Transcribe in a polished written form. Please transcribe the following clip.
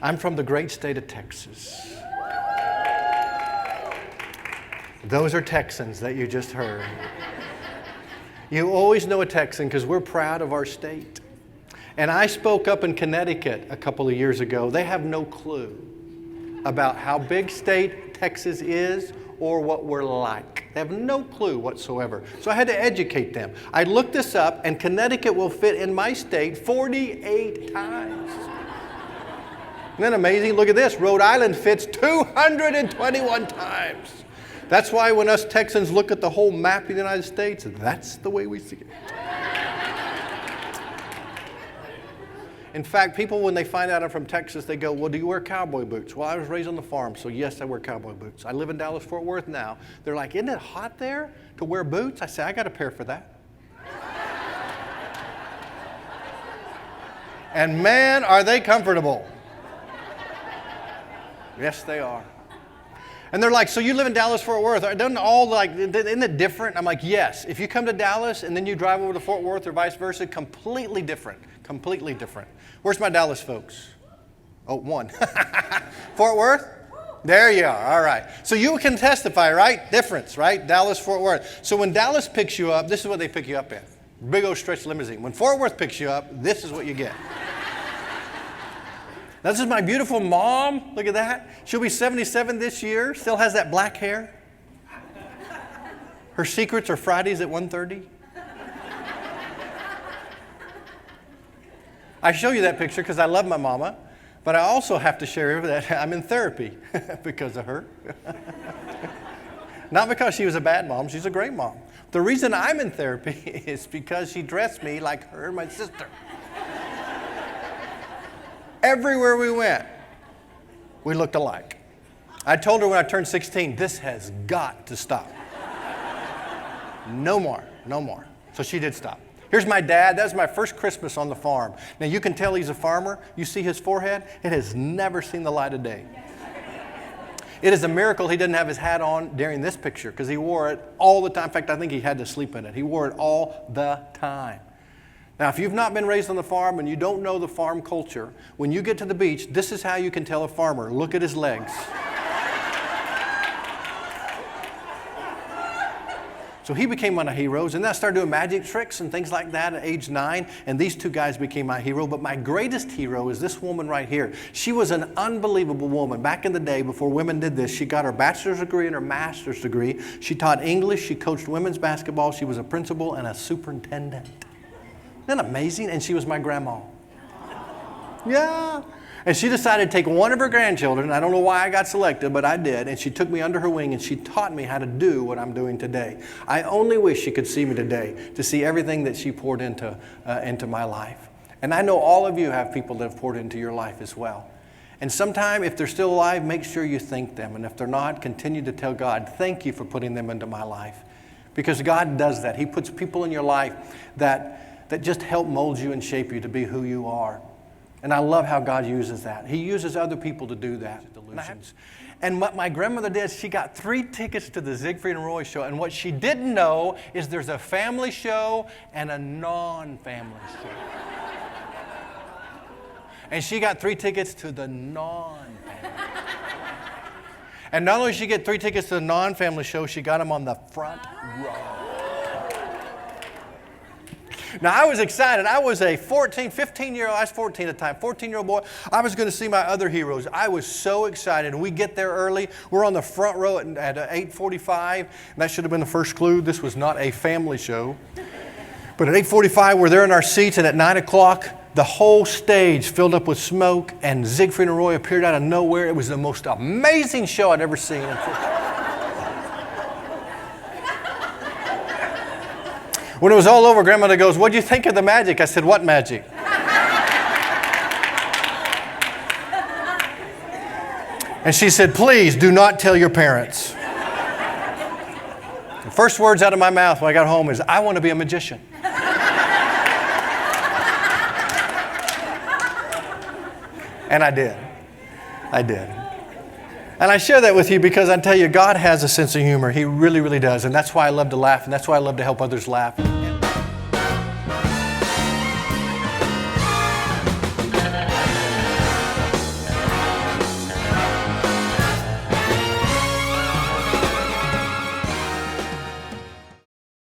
I'm from the great state of Texas. Those are Texans that you just heard. You always know a Texan because we're proud of our state. And I spoke up in Connecticut a couple of years ago. They have no clue about how big state Texas is or what we're like. They have no clue whatsoever. So I had to educate them. I looked this up, and Connecticut will fit in my state 48 times. Isn't that amazing? Look at this. Rhode Island fits 221 times. That's why when us Texans look at the whole map of the United States, that's the way we see it. In fact, people, when they find out I'm from Texas, they go, well, do you wear cowboy boots? Well, I was raised on the farm, so yes, I wear cowboy boots. I live in Dallas-Fort Worth now. They're like, isn't it hot there to wear boots? I say, I got a pair for that. And man, are they comfortable. Yes, they are. And they're like, so you live in Dallas-Fort Worth. Isn't it different? I'm like, yes. If you come to Dallas and then you drive over to Fort Worth or vice versa, completely different. Completely different. Where's my Dallas folks? Oh, one. Fort Worth? There you are. All right. So you can testify, right? Difference, right? Dallas-Fort Worth. So when Dallas picks you up, this is what they pick you up in. Big old stretch limousine. When Fort Worth picks you up, this is what you get. Now, this is my beautiful mom. Look at that. She'll be 77 this year. Still has that black hair. Her secrets are Fridays at 1:30. I show you that picture because I love my mama, but I also have to share that I'm in therapy because of her. Not because she was a bad mom. She's a great mom. The reason I'm in therapy is because she dressed me like her and my sister. Everywhere we went, we looked alike. I told her when I turned 16, this has got to stop. No more, no more. So she did stop. Here's my dad. That was my first Christmas on the farm. Now you can tell he's a farmer. You see his forehead? It has never seen the light of day. It is a miracle he didn't have his hat on during this picture because he wore it all the time. In fact, I think he had to sleep in it. He wore it all the time. Now, if you've not been raised on the farm and you don't know the farm culture, when you get to the beach, this is how you can tell a farmer. Look at his legs. So he became one of my heroes, and then I started doing magic tricks and things like that at age 9, and these two guys became my hero. But my greatest hero is this woman right here. She was an unbelievable woman. Back in the day, before women did this, she got her bachelor's degree and her master's degree. She taught English, she coached women's basketball, she was a principal and a superintendent. Isn't that amazing? And she was my grandma. Yeah. And she decided to take one of her grandchildren. I don't know why I got selected, but I did. And she took me under her wing and she taught me how to do what I'm doing today. I only wish she could see me today to see everything that she poured into my life. And I know all of you have people that have poured into your life as well. And sometime, if they're still alive, make sure you thank them. And if they're not, continue to tell God, thank you for putting them into my life. Because God does that. He puts people in your life that just help mold you and shape you to be who you are. And I love how God uses that. He uses other people to do that. Delusions. And what my grandmother did, she got 3 tickets to the Siegfried and Roy show. And what she didn't know is there's a family show and a non-family show. And she got 3 tickets to the non-family. And not only did she get 3 tickets to the non-family show, she got them on the front row. Now, I was excited. I was a 15-year-old, I was 14 at the time, 14-year-old boy. I was going to see my other heroes. I was so excited. We get there early. We're on the front row at 8:45. And that should have been the first clue. This was not a family show. But at 8:45, we're there in our seats. And at 9 o'clock, the whole stage filled up with smoke. And Siegfried and Roy appeared out of nowhere. It was the most amazing show I'd ever seen. When it was all over, Grandmother goes, "What'd you think of the magic?" I said, "What magic?" And she said, "Please do not tell your parents." The first words out of my mouth when I got home is, "I want to be a magician." And I did. I did. And I share that with you because I tell you, God has a sense of humor. He really, really does. And that's why I love to laugh, and that's why I love to help others laugh.